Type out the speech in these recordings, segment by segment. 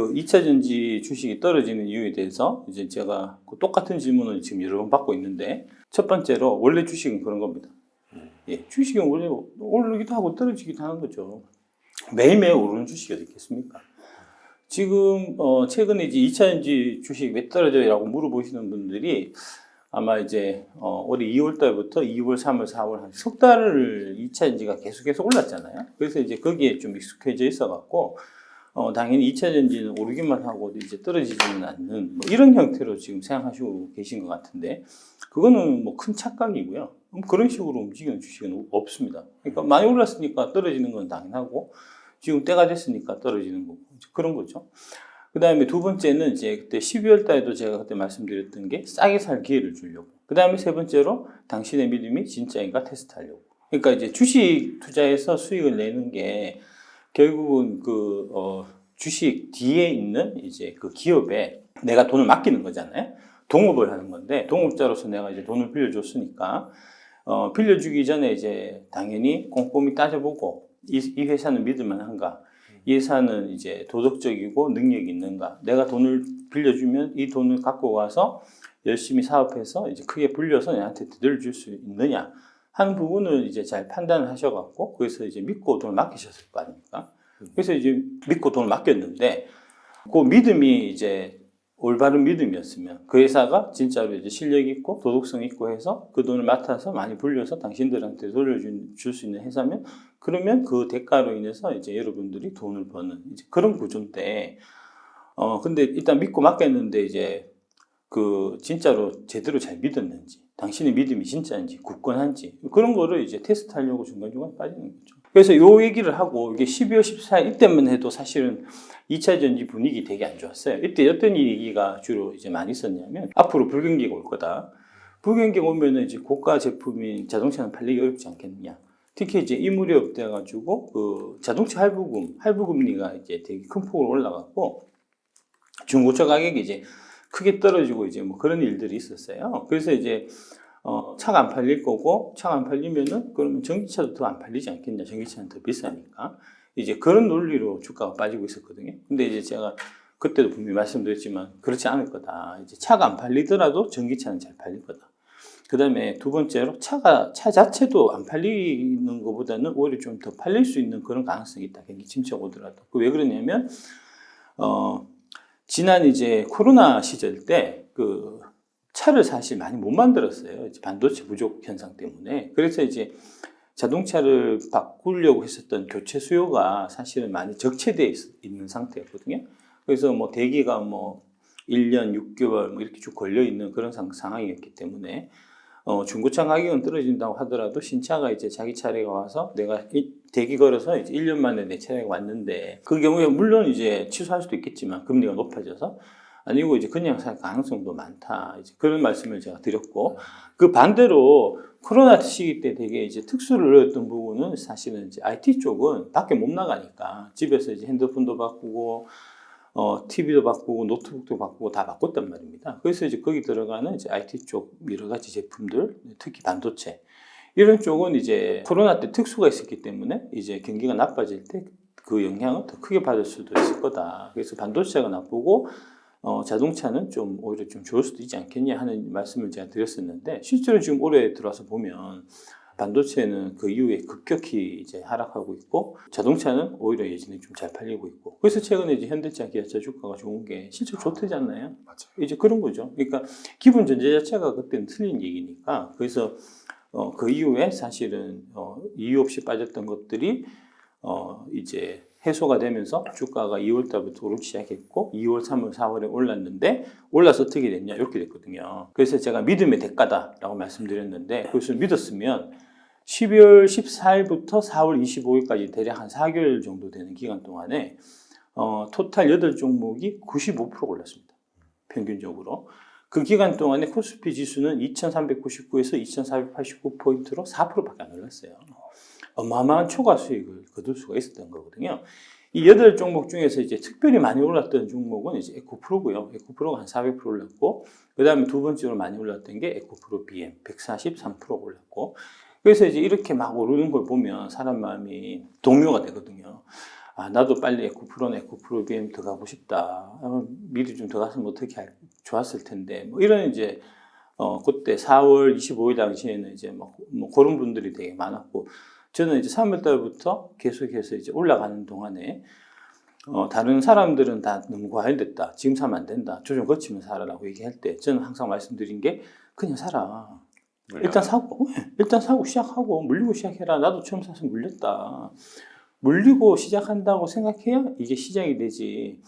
그 2차 전지 주식이 떨어지는 이유에 대해서 이제 제가 똑같은 질문을 지금 여러 번 받고 있는데, 첫 번째로 원래 주식은 그런 겁니다. 예, 주식은 원래 오르기도 하고 떨어지기도 하는 거죠. 매일매일 오르는 주식이 어디 있겠습니까? 지금 최근에 이제 2차 전지 주식 왜 떨어져요라고 물어보시는 분들이 아마 이제 올해 2월 달부터 2월, 3월, 4월 한 석 달을 2차 전지가 계속해서 올랐잖아요. 그래서 이제 거기에 좀 익숙해져 있어 갖고 당연히 2차 전지는 오르기만 하고 이제 떨어지지는 않는 뭐 이런 형태로 지금 생각하시고 계신 것 같은데, 그거는 뭐 큰 착각이고요. 그런 식으로 움직이는 주식은 없습니다. 그러니까 많이 올랐으니까 떨어지는 건 당연하고, 지금 때가 됐으니까 떨어지는 거고, 그런 거죠. 그 다음에 두 번째는 이제 그때 12월 달에도 제가 그때 말씀드렸던 게 싸게 살 기회를 주려고. 그 다음에 세 번째로 당신의 믿음이 진짜인가 테스트하려고. 그러니까 이제 주식 투자해서 수익을 내는 게 결국은 주식 뒤에 있는 이제 그 기업에 내가 돈을 맡기는 거잖아요. 동업을 하는 건데, 동업자로서 내가 이제 돈을 빌려줬으니까, 빌려주기 전에 이제 당연히 꼼꼼히 따져보고, 이 회사는 믿을만한가? 이 회사는 이제 도덕적이고 능력이 있는가? 내가 돈을 빌려주면 이 돈을 갖고 가서 열심히 사업해서 이제 크게 불려서 내한테 되돌려줄 수 있느냐? 하는 부분을 이제 잘 판단을 하셔갖고, 그래서 이제 믿고 돈을 맡기셨을 거 아닙니까? 그래서 이제 믿고 돈을 맡겼는데, 그 믿음이 이제 올바른 믿음이었으면, 그 회사가 진짜로 이제 실력 있고 도덕성 있고 해서 그 돈을 맡아서 많이 불려서 당신들한테 돌려줄 수 있는 회사면, 그러면 그 대가로 인해서 이제 여러분들이 돈을 버는 이제 그런 구조인데, 근데 일단 믿고 맡겼는데 이제 그 진짜로 제대로 잘 믿었는지, 당신의 믿음이 진짜인지 굳건한지, 그런 거를 이제 테스트하려고 중간중간 빠지는 거죠. 그래서 요 얘기를 하고, 이게 12월 14일 이때만 해도 사실은 2차 전지 분위기 되게 안 좋았어요. 이때 어떤 얘기가 주로 이제 많이 있었냐면, 앞으로 불경기가 올 거다. 불경기가 오면은 이제 고가 제품인 자동차는 팔리기 어렵지 않겠느냐. 특히 이제 이 무렵 돼가지고 그 자동차 할부금리가 이제 되게 큰 폭으로 올라갔고, 중고차 가격이 이제 크게 떨어지고 이제 뭐 그런 일들이 있었어요. 그래서 이제 차가 안 팔릴 거고, 차가 안 팔리면은 그러면 전기차도 더 안 팔리지 않겠냐. 전기차는 더 비싸니까. 이제 그런 논리로 주가가 빠지고 있었거든요. 근데 이제 제가 그때도 분명히 말씀드렸지만 그렇지 않을 거다. 이제 차가 안 팔리더라도 전기차는 잘 팔릴 거다. 그 다음에 두 번째로 차 자체도 안 팔리는 것보다는 오히려 좀 더 팔릴 수 있는 그런 가능성이 있다. 경기 침체가 오더라도. 왜 그러냐면, 지난 이제 코로나 시절 때 그 차를 사실 많이 못 만들었어요. 이제 반도체 부족 현상 때문에. 그래서 이제 자동차를 바꾸려고 했었던 교체 수요가 사실은 많이 적체되어 있는 상태였거든요. 그래서 뭐 대기가 뭐 1년 6개월 뭐 이렇게 쭉 걸려 있는 그런 상황이었기 때문에, 중고차 가격은 떨어진다고 하더라도 신차가 이제 자기 차례가 와서 내가 대기 걸어서 이제 1년 만에 내 차례가 왔는데, 그 경우에 물론 이제 취소할 수도 있겠지만 금리가 높아져서, 아니고 이제 그냥 살 가능성도 많다. 이제 그런 말씀을 제가 드렸고, 그 반대로 코로나 시기 때 되게 이제 특수를 어렸던 부분은 사실은 이제 IT 쪽은 밖에 못 나가니까 집에서 이제 핸드폰도 바꾸고, TV도 바꾸고, 노트북도 바꾸고 다 바꿨단 말입니다. 그래서 이제 거기 들어가는 이제 IT 쪽 여러 가지 제품들, 특히 반도체, 이런 쪽은 이제 코로나 때 특수가 있었기 때문에 이제 경기가 나빠질 때 그 영향을 더 크게 받을 수도 있을 거다. 그래서 반도체가 나쁘고, 자동차는 좀 오히려 좀 좋을 수도 있지 않겠냐 하는 말씀을 제가 드렸었는데, 실제로 지금 올해 들어와서 보면 반도체는 그 이후에 급격히 이제 하락하고 있고, 자동차는 오히려 예전에 좀 잘 팔리고 있고, 그래서 최근에 이제 현대차, 기아차 주가가 좋은 게 실제 좋대잖아요. 맞아요. 이제 그런 거죠. 그러니까 기본 전제 자체가 그때는 틀린 얘기니까. 그래서 그 이후에 사실은 이유 없이 빠졌던 것들이 이제 해소가 되면서 주가가 2월 달부터 오르기 시작했고, 2월, 3월, 4월에 올랐는데, 올라서 어떻게 됐냐 이렇게 됐거든요. 그래서 제가 믿음의 대가다라고 말씀드렸는데, 그것을 믿었으면 12월 14일부터 4월 25일까지 대략 한 4개월 정도 되는 기간 동안에 토탈 8종목이 95% 올랐습니다. 평균적으로. 그 기간 동안에 코스피 지수는 2399에서 2489포인트로 4%밖에 안 올랐어요. 어마어마한 초과 수익을 거둘 수가 있었던 거거든요. 이 8종목 중에서 이제 특별히 많이 올랐던 종목은 이제 에코프로고요. 에코프로가 한 400% 올랐고, 그 다음에 두 번째로 많이 올랐던 게 에코프로 BM 143% 올랐고, 그래서 이제 이렇게 막 오르는 걸 보면 사람 마음이 동요가 되거든요. 아, 나도 빨리 에코프로나 에코프로 BM 들어가고 싶다. 미리 좀 들어갔으면 좋았을 텐데. 뭐 이런 이제, 그때 4월 25일 당시에는 이제 뭐 그런 분들이 되게 많았고, 저는 이제 3월 달부터 계속해서 이제 올라가는 동안에, 다른 사람들은 다 너무 과열됐다. 지금 사면 안 된다. 조정 거치면 사라라고 얘기할 때, 저는 항상 말씀드린 게, 그냥 사라. 일단 사고 시작하고, 물리고 시작해라. 나도 처음 사서 물렸다. 물리고 시작한다고 생각해야 이게 시작이 되지.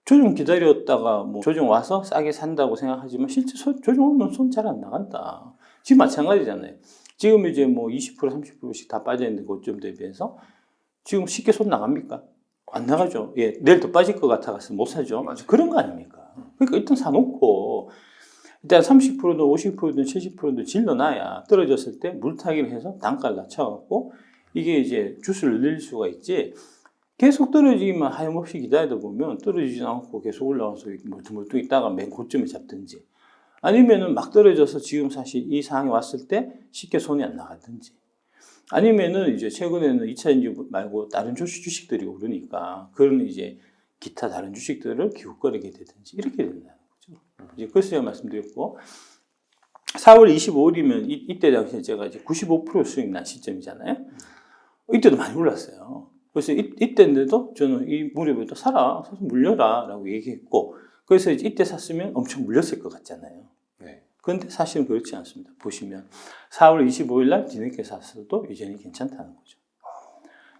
조정 기다렸다가 뭐 조정 와서 싸게 산다고 생각하지만 실제 조정 오면 손 잘 안 나간다. 지금 마찬가지잖아요. 지금 이제 뭐 20% 30%씩 다 빠져있는 고점 대비해서 지금 쉽게 손 나갑니까? 안 나가죠. 예, 내일 더 빠질 것 같아서 못 사죠. 맞아요. 그런 거 아닙니까? 그러니까 일단 사놓고 일단 30%든 50%든 70%든 질러놔야 떨어졌을 때 물타기를 해서 단가를 낮춰갖고 이게 이제 주스를 늘릴 수가 있지. 계속 떨어지기만 하염없이 기다리다 보면 떨어지지 않고 계속 올라와서 멀뚱멀뚱 있다가 맨 고점에 잡든지, 아니면은 막 떨어져서 지금 사실 이 상황이 왔을 때 쉽게 손이 안 나가든지, 아니면은 이제 최근에는 2차전지 말고 다른 주식들이 오르니까 그런 이제 기타 다른 주식들을 기웃거리게 되든지 이렇게 된다는 거죠. 이제 그래서 제가 말씀드렸고, 4월 25일이면 이때 당시에 제가 이제 95% 수익 난 시점이잖아요. 이때도 많이 올랐어요. 그래서 이때인데도 저는 이 무렵에도 사서 물려라 라고 얘기했고, 그래서 이때 샀으면 엄청 물렸을 것 같잖아요. 네. 그런데 사실은 그렇지 않습니다. 보시면 4월 25일 날 뒤늦게 샀어도 여전히 괜찮다는 거죠.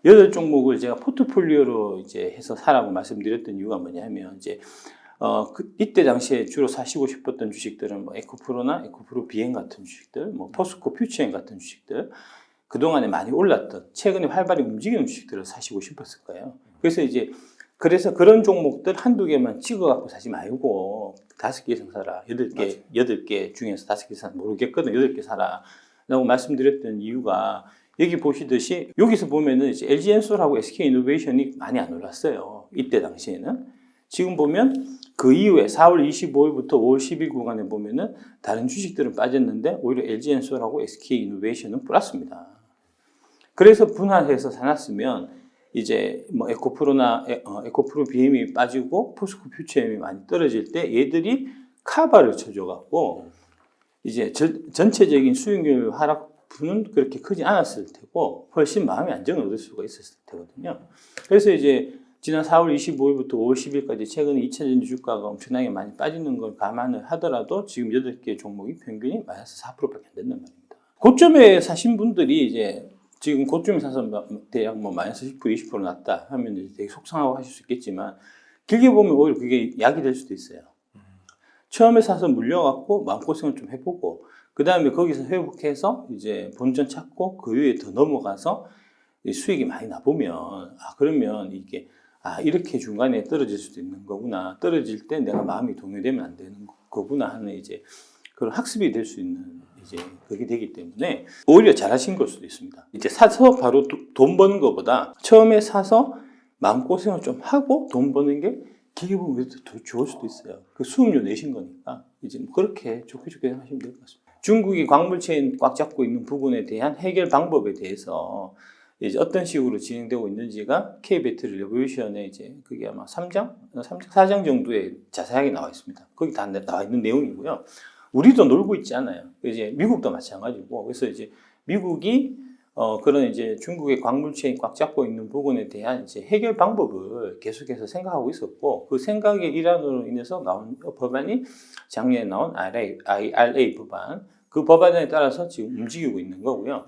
8종목을 제가 포트폴리오로 이제 해서 사라고 말씀드렸던 이유가 뭐냐면, 이제 이때 당시에 주로 사시고 싶었던 주식들은 뭐 에코프로나 에코프로 비행 같은 주식들, 뭐 포스코 퓨처엠 같은 주식들, 그동안에 많이 올랐던, 최근에 활발히 움직이는 주식들을 사시고 싶었을 거예요. 그래서 그런 종목들 한두 개만 찍어갖고 사지 말고 5개 이상 사라. 8개 중에서 5개 사라. 모르겠거든. 8개 사라. 라고 말씀드렸던 이유가, 여기 보시듯이 여기서 보면은 이제 LG엔솔하고 SK이노베이션이 많이 안 올랐어요. 이때 당시에는. 지금 보면 그 이후에 4월 25일부터 5월 10일 구간에 보면은 다른 주식들은 빠졌는데 오히려 LG엔솔하고 SK이노베이션은 플러스입니다. 그래서 분할해서 사놨으면 이제 뭐 에코프로나 에코프로 BM이 빠지고 포스코 퓨처엠이 많이 떨어질 때 얘들이 카바를 쳐줘갖고 이제 전체적인 수익률 하락분은 그렇게 크지 않았을 테고 훨씬 마음의 안정을 얻을 수가 있었을 테거든요. 그래서 이제 지난 4월 25일부터 5월 10일까지 최근에 2차전지 주가가 엄청나게 많이 빠지는 걸 감안을 하더라도 지금 8개 종목이 평균이 마이너스 4%밖에 안 된단 말입니다. 고점에 사신 분들이 이제 지금 고점에 사서 대략 뭐 마이너스 10% 20% 났다 하면 이제 되게 속상하고 하실 수 있겠지만, 길게 보면 오히려 그게 약이 될 수도 있어요. 처음에 사서 물려갖고 마음고생을 좀 해보고, 그 다음에 거기서 회복해서 이제 본전 찾고 그 위에 더 넘어가서 수익이 많이 나보면, 그러면 이게 이렇게 중간에 떨어질 수도 있는 거구나, 떨어질 때 내가 마음이 동요되면 안 되는 거구나 하는 이제 그런 학습이 될 수 있는 이제 그게 되기 때문에 오히려 잘하신 걸 수도 있습니다. 이제 사서 바로 돈 버는 것보다 처음에 사서 마음고생을 좀 하고 돈 버는 게 길게 보면 더 좋을 수도 있어요. 그 수업료 내신 거니까 이제 그렇게 좋게 하시면 될 것 같습니다. 중국이 광물체인 꽉 잡고 있는 부분에 대한 해결 방법에 대해서 이제 어떤 식으로 진행되고 있는지가 K배터리 레볼루션에 이제 그게 아마 3장, 4장 정도에 자세하게 나와 있습니다. 거기 다 나와 있는 내용이고요. 우리도 놀고 있지 않아요. 이제 미국도 마찬가지고, 그래서 이제 미국이 그런 이제 중국의 광물체인 꽉 잡고 있는 부분에 대한 이제 해결 방법을 계속해서 생각하고 있었고, 그 생각의 일환으로 인해서 나온 법안이 작년에 나온 IRA 법안, 그 법안에 따라서 지금 움직이고 있는 거고요.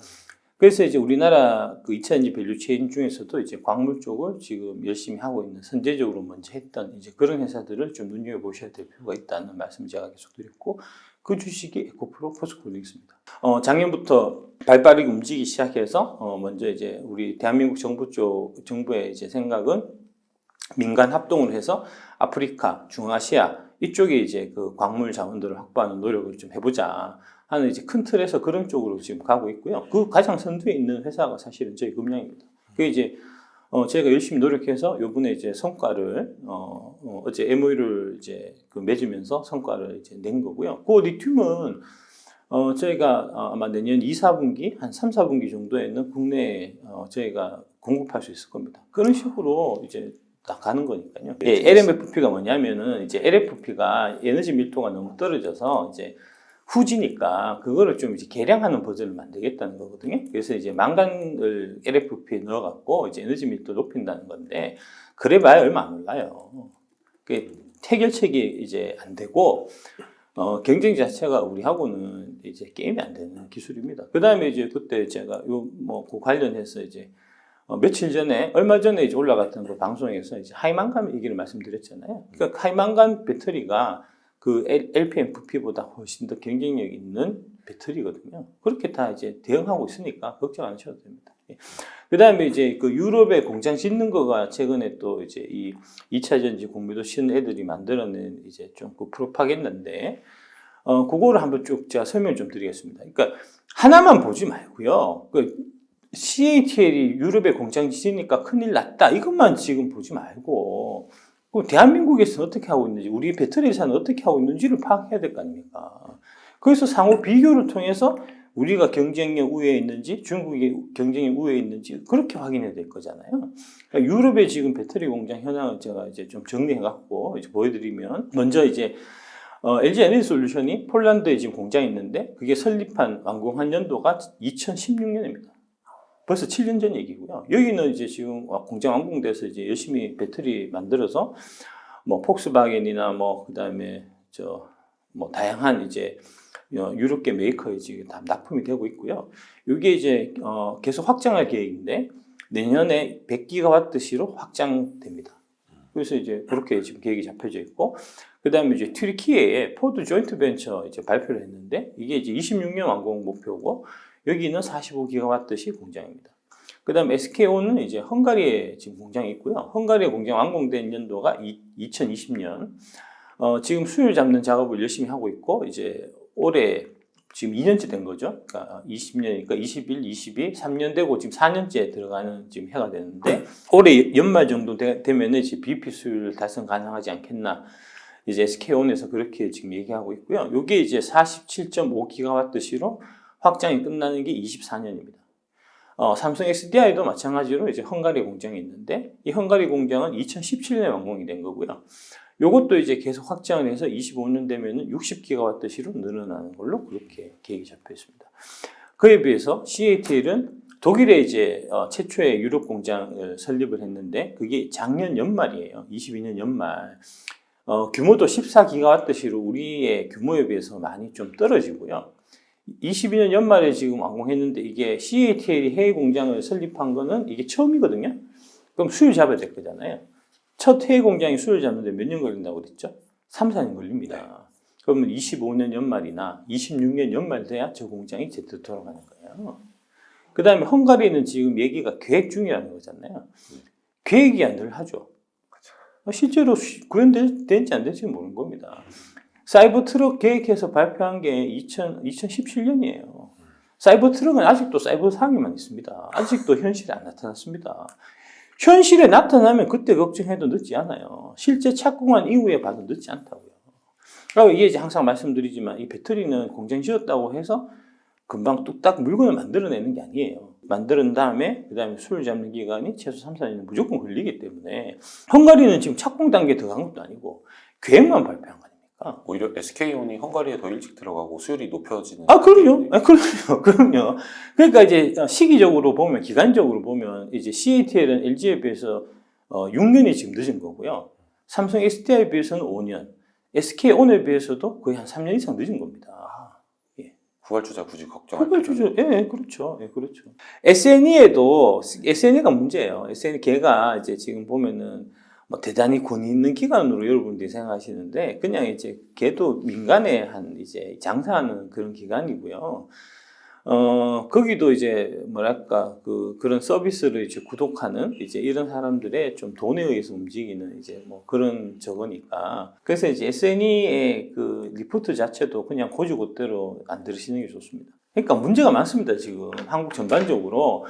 그래서 이제 우리나라 그 2차전지 밸류체인 중에서도 이제 광물 쪽을 지금 열심히 하고 있는, 선제적으로 먼저 했던 이제 그런 회사들을 좀 눈여겨보셔야 될 필요가 있다는 말씀 제가 계속 드렸고, 그 주식이 에코프로 포스코홀딩스입니다. 작년부터 발빠르게 움직이기 시작해서 먼저 이제 우리 대한민국 정부의 이제 생각은 민간 합동을 해서 아프리카, 중아시아 이쪽에 이제 그 광물 자원들을 확보하는 노력을 좀 해보자 하는 이제 큰 틀에서 그런 쪽으로 지금 가고 있고요. 그 가장 선두에 있는 회사가 사실은 저희 금량입니다. 그게 이제 제가 열심히 노력해서 요번에 이제 성과를 어제 MOU를 이제 맺으면서 성과를 이제 낸 거고요. 그 리튬은 저희가 아마 내년 2, 4분기 한 3, 4분기 정도에는 국내에 저희가 공급할 수 있을 겁니다. 그런 식으로 이제 딱 가는 거니까요. 예, LMFP가 뭐냐면은 이제 LFP가 에너지 밀도가 너무 떨어져서 이제 후지니까 그거를 좀 이제 개량하는 버전을 만들겠다는 거거든요. 그래서 이제 망간을 LFP에 넣어갖고 이제 에너지 밀도 높인다는 건데 그래봐야 얼마 안 올라요. 그 해결책이 이제 안 되고 경쟁 자체가 우리하고는 이제 게임이 안 되는 기술입니다. 그 다음에 이제 그때 제가 그 관련해서 이제 며칠 전에 얼마 전에 이제 올라갔던 그 방송에서 이제 하이망간 얘기를 말씀드렸잖아요. 그러니까 하이망간 배터리가 그 LPMFP보다 훨씬 더 경쟁력 있는 배터리거든요. 그렇게 다 이제 대응하고 있으니까 걱정 안 하셔도 됩니다. 그 다음에 이제 그 유럽에 공장 짓는 거가 최근에 또 이제 이 2차 전지 공유도 신 애들이 만들어낸 이제 좀 그 프로파간다인데, 그거를 한번 쭉 제가 설명 좀 드리겠습니다. 그러니까 하나만 보지 말고요. 그 CATL이 유럽에 공장 짓으니까 큰일 났다. 이것만 지금 보지 말고, 그럼 대한민국에서는 어떻게 하고 있는지, 우리 배터리 회사는 어떻게 하고 있는지를 파악해야 될 거 아닙니까? 그래서 상호 비교를 통해서 우리가 경쟁력 우위에 있는지, 중국이 경쟁력 우위에 있는지, 그렇게 확인해야 될 거잖아요. 그러니까 유럽의 지금 배터리 공장 현황을 제가 이제 좀 정리해갖고 이제 보여드리면, 먼저 이제 LG 에너지 솔루션이 폴란드에 지금 공장이 있는데, 그게 설립한, 완공한 연도가 2016년입니다. 벌써 7년 전 얘기고요. 여기는 이제 지금 공장 완공돼서 이제 열심히 배터리 만들어서 뭐 폭스바겐이나 뭐 그다음에 다양한 이제 유럽계 메이커에 지금 다 납품이 되고 있고요. 이게 이제 계속 확장할 계획인데 내년에 100기가와트시로 확장됩니다. 그래서 이제 그렇게 지금 계획이 잡혀져 있고, 그다음에 이제 튀르키예에 포드 조인트 벤처 이제 발표를 했는데 이게 이제 26년 완공 목표고. 여기는 45기가와트시 공장입니다. 그 다음 SKO는 이제 헝가리에 지금 공장이 있고요. 헝가리에 공장 완공된 연도가 2020년. 지금 수율 잡는 작업을 열심히 하고 있고, 이제 올해 지금 2년째 된 거죠. 그러니까 20년이니까 21, 22, 3년 되고 지금 4년째 들어가는 지금 해가 되는데, 올해 연말 정도 되면 이제 BP 수율 달성 가능하지 않겠나. 이제 SK온에서 그렇게 지금 얘기하고 있고요. 이게 이제 47.5기가와트시로 확장이 끝나는 게 24년입니다. 삼성 SDI도 마찬가지로 이제 헝가리 공장이 있는데 이 헝가리 공장은 2017년에 완공이 된 거고요. 이것도 이제 계속 확장을 해서 25년 되면은 60기가와트시로 늘어나는 걸로 그렇게 계획이 잡혀 있습니다. 그에 비해서 CATL은 독일에 이제 최초의 유럽 공장을 설립을 했는데 그게 작년 연말이에요. 22년 연말. 규모도 14기가와트시로 우리의 규모에 비해서 많이 좀 떨어지고요. 22년 연말에 지금 완공했는데 이게 CATL이 해외 공장을 설립한 거는 이게 처음이거든요. 그럼 수율 잡아야 될 거잖아요. 첫 해외 공장이 수율 잡는데 몇 년 걸린다고 그랬죠? 3, 4년 걸립니다. 그러면 25년 연말이나 26년 연말 돼야 저 공장이 제대로 돌아가는 거예요. 그 다음에 헝가리는 지금 얘기가 계획 중이라는 거잖아요. 계획이야 늘 하죠. 실제로 구현될지 안 될지 모르는 겁니다. 사이버 트럭 계획해서 발표한 게 2017년이에요. 사이버 트럭은 아직도 사이버 상에만 있습니다. 아직도 현실에 안 나타났습니다. 현실에 나타나면 그때 걱정해도 늦지 않아요. 실제 착공한 이후에 봐도 늦지 않다고요. 그리고 이게 이제 항상 말씀드리지만 이 배터리는 공장 지었다고 해서 금방 뚝딱 물건을 만들어내는 게 아니에요. 만든 다음에 그 다음에 수율 잡는 기간이 최소 3, 4년은 무조건 걸리기 때문에 헝가리는 지금 착공 단계에 들어간 것도 아니고 계획만 발표한 거 아닙니까? 오히려 SK온이 헝가리에 더 일찍 들어가고 수율이 높여지는. 그럼요. 그러니까 이제 시기적으로 보면, 기간적으로 보면 이제 CATL은 LG에 비해서 6년이 지금 늦은 거고요. 삼성 SDI에 비해서는 5년, SK온에 비해서도 거의 한 3년 이상 늦은 겁니다. 후발주자 굳이 걱정할 후발주자, 그렇죠. 그렇죠. SNE가 문제예요. SNE 걔가 이제 지금 보면은 뭐 대단히 권위 있는 기관으로 여러분들이 생각하시는데 그냥 이제 걔도 민간에 한 이제 장사하는 그런 기관이고요. 거기도 이제 뭐랄까 그런 서비스를 이제 구독하는 이제 이런 사람들의 좀 돈에 의해서 움직이는 이제 뭐 그런 저거니까. 그래서 이제 SNE의 그 리포트 자체도 그냥 고지고대로 안 들으시는 게 좋습니다. 그러니까 문제가 많습니다. 지금 한국 전반적으로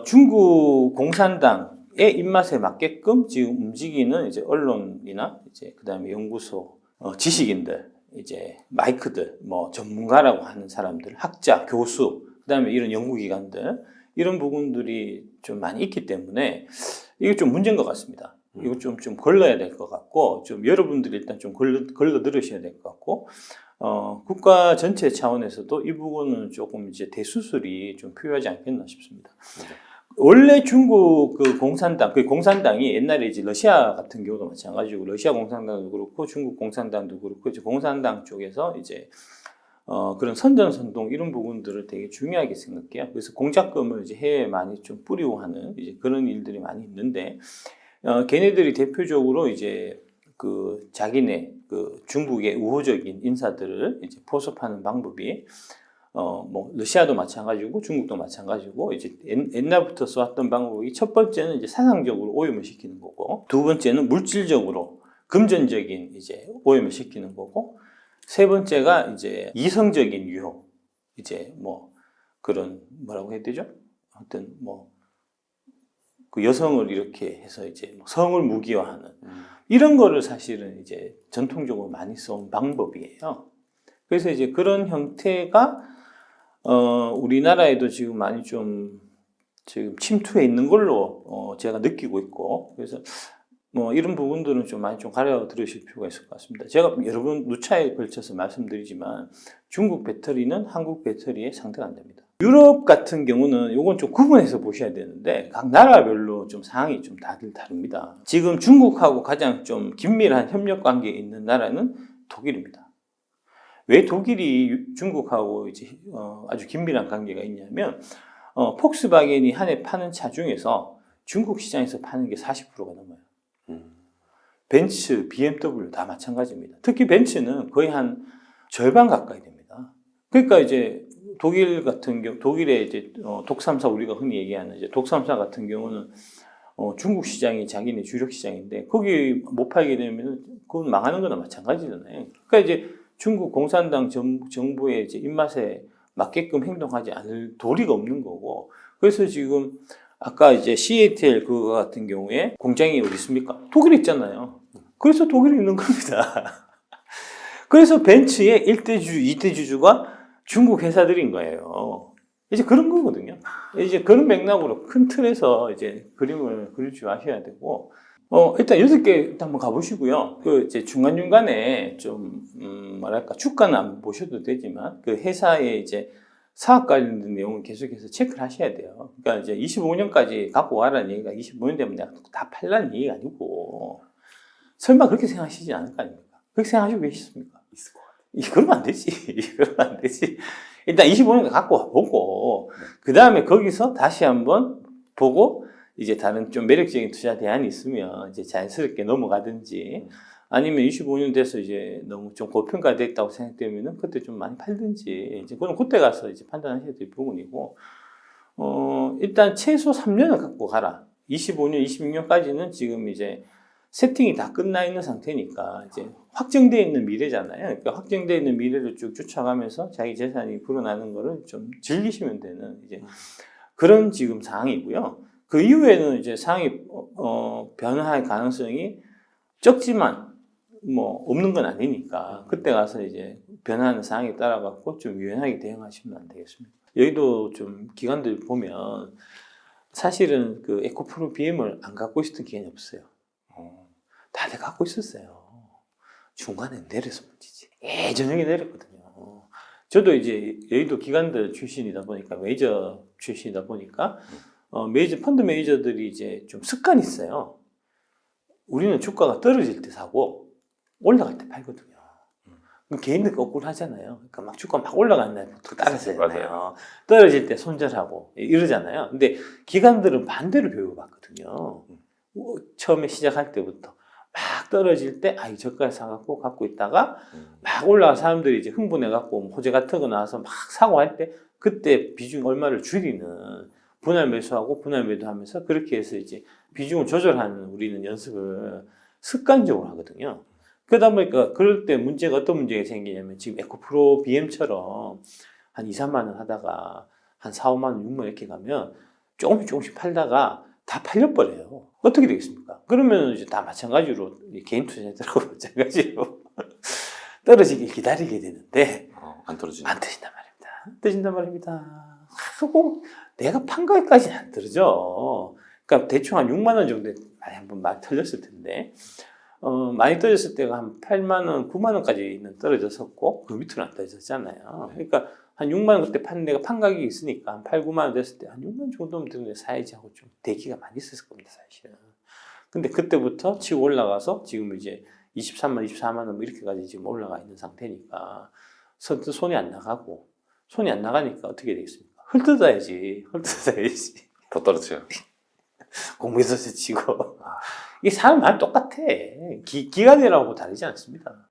중국 공산당의 입맛에 맞게끔 지금 움직이는 이제 언론이나 이제 그다음에 연구소 지식인들. 이제 마이크들, 뭐 전문가라고 하는 사람들, 학자, 교수, 그다음에 이런 연구기관들 이런 부분들이 좀 많이 있기 때문에 이게 좀 문제인 것 같습니다. 이거 좀 걸러야 될 것 같고, 좀 여러분들이 일단 좀 걸러 들으셔야 될 것 같고, 국가 전체 차원에서도 이 부분은 조금 이제 대수술이 좀 필요하지 않겠나 싶습니다. 원래 중국 그 공산당이 옛날에 이제 러시아 같은 경우도 마찬가지고, 러시아 공산당도 그렇고, 중국 공산당도 그렇고, 이제 공산당 쪽에서 이제 그런 선전선동 이런 부분들을 되게 중요하게 생각해요. 그래서 공작금을 이제 해외에 많이 좀 뿌리고 하는 이제 그런 일들이 많이 있는데, 걔네들이 대표적으로 이제 그 자기네 그 중국의 우호적인 인사들을 이제 포섭하는 방법이 뭐 러시아도 마찬가지고 중국도 마찬가지고 이제 옛날부터 써왔던 방법이 첫 번째는 이제 사상적으로 오염을 시키는 거고, 두 번째는 물질적으로 금전적인 이제 오염을 시키는 거고, 세 번째가 이제 이성적인 유혹, 이제 뭐 그런 뭐라고 해야 되죠? 하여튼 뭐 그 여성을 이렇게 해서 이제 뭐 성을 무기화하는 이런 거를 사실은 이제 전통적으로 많이 써온 방법이에요. 그래서 이제 그런 형태가 우리나라에도 지금 많이 좀 지금 침투해 있는 걸로 제가 느끼고 있고, 그래서 뭐 이런 부분들은 좀 많이 좀 가려 들으실 필요가 있을 것 같습니다. 제가 여러 번 누차에 걸쳐서 말씀드리지만 중국 배터리는 한국 배터리에 상대가 안 됩니다. 유럽 같은 경우는 이건 좀 구분해서 보셔야 되는데 각 나라별로 좀 상황이 좀 다들 다릅니다. 지금 중국하고 가장 좀 긴밀한 협력 관계에 있는 나라는 독일입니다. 왜 독일이 중국하고 이제 아주 긴밀한 관계가 있냐면 폭스바겐이 한 해 파는 차 중에서 중국 시장에서 파는 게 40%가 넘어요. 벤츠, BMW 다 마찬가지입니다. 특히 벤츠는 거의 한 절반 가까이 됩니다. 그러니까 이제 독일 같은 경우, 독일의 이제 독삼사, 우리가 흔히 얘기하는 이제 독삼사 같은 경우는 중국 시장이 자기네 주력 시장인데 거기 못 팔게 되면 그건 망하는 거나 마찬가지잖아요. 그러니까 이제 중국 공산당 정부의 이제 입맛에 맞게끔 행동하지 않을 도리가 없는 거고, 그래서 지금 아까 이제 CATL 그거 같은 경우에 공장이 어디 있습니까? 독일에 있잖아요. 그래서 독일에 있는 겁니다. 그래서 벤츠의 1대 주주, 2대 주주가 중국 회사들인 거예요. 이제 그런 거거든요. 이제 그런 맥락으로 큰 틀에서 이제 그림을 그릴 줄 아셔야 되고, 일단 6개 일단 한번 가보시고요. 그 이제 중간중간에 좀, 뭐랄까, 주가는 안 보셔도 되지만, 그 회사의 이제 사업 관련된 내용을 계속해서 체크를 하셔야 돼요. 그러니까 이제 25년까지 갖고 와라는 얘기가 25년 되면 내가 다 팔라는 얘기가 아니고, 설마 그렇게 생각하시지 않을 거 아닙니까? 그렇게 생각하시고 계시습니까? 있을 것 같아요. 그러면 안 되지. 그러면 안 되지. 일단 25년 갖고 와보고, 그 다음에 거기서 다시 한번 보고, 이제 다른 좀 매력적인 투자 대안이 있으면 이제 자연스럽게 넘어가든지, 아니면 25년 돼서 이제 너무 좀 고평가됐다고 생각되면은 그때 좀 많이 팔든지, 이제 그건 그때 가서 이제 판단하셔야 될 부분이고, 일단 최소 3년을 갖고 가라. 25년, 26년까지는 지금 이제 세팅이 다 끝나 있는 상태니까 이제 확정되어 있는 미래잖아요. 그러니까 확정되어 있는 미래를 쭉 쫓아가면서 자기 재산이 불어나는 거를 좀 즐기시면 되는 이제 그런 지금 상황이고요. 그 이후에는 이제 상황이 변화할 가능성이 적지만 뭐 없는 건 아니니까 그때 가서 이제 변화하는 상황에 따라 갖고 좀 유연하게 대응하시면 안 되겠습니까? 여기도 좀 기관들 보면 사실은 그 에코프로 BM을 안 갖고 있었던 기관이 없어요. 다들 갖고 있었어요. 중간에 내려서 문제지. 예전에 내렸거든요. 저도 이제 여의도 기관들 출신이다 보니까 메이저 출신이다 보니까 메이저 펀드 매니저들이 이제 좀 습관이 있어요. 우리는 주가가 떨어질 때 사고 올라갈 때 팔거든요. 개인들 거꾸로 하잖아요. 그러니까 막 주가 막 올라가는 날부터 따라서잖아요. 떨어질 때 손절하고 이러잖아요. 근데 기관들은 반대로 교육받거든요. 처음에 시작할 때부터 막 떨어질 때 이 저가에 사갖고 갖고 있다가 막 올라가 사람들이 이제 흥분해갖고 호재 같은 거 나와서 막 사고 할 때 그때 비중 얼마를 줄이는 분할 매수하고 분할 매도하면서 그렇게 해서 이제 비중을 조절하는 우리는 연습을 습관적으로 하거든요. 그러다 보니까 그럴 때 문제가 어떤 문제가 생기냐면 지금 에코프로 BM처럼 한 2, 3만 원 하다가 한 4, 5만 원, 6만 원 이렇게 가면 조금씩 팔다가 다 팔려버려요. 어떻게 되겠습니까? 그러면 이제 다 마찬가지로 개인 투자자들하고 마찬가지로 떨어지길 기다리게 되는데 안 떨어지네. 안 뜨신단 말입니다. 뜨신단 말입니다. 꼭 내가 판 거기까지는 안 떨어져. 그러니까 대충 한 6만 원 정도 많이 한번 막 털렸을 텐데 많이 떨어졌을 때가 한 8만 원, 9만 원까지는 떨어졌었고 그 밑으로는 안 떨어졌잖아요. 그러니까 한 6만 원 그때 내가 판 가격이 있으니까 한 8, 9만 원 됐을 때 한 6만 원 정도면 되는데 사야지 하고 좀 대기가 많이 있었을 겁니다, 사실은. 근데 그때부터 치고 올라가서 지금 이제 23만, 24만 원 뭐 이렇게까지 지금 올라가 있는 상태니까 선뜻 손이 안 나가고 손이 안 나가니까 어떻게 되겠습니까? 헐뜯어야지. 더 떨어져요. 공부해서 치고. 이게 사람 마음 똑같아. 기간이라고 다르지 않습니다.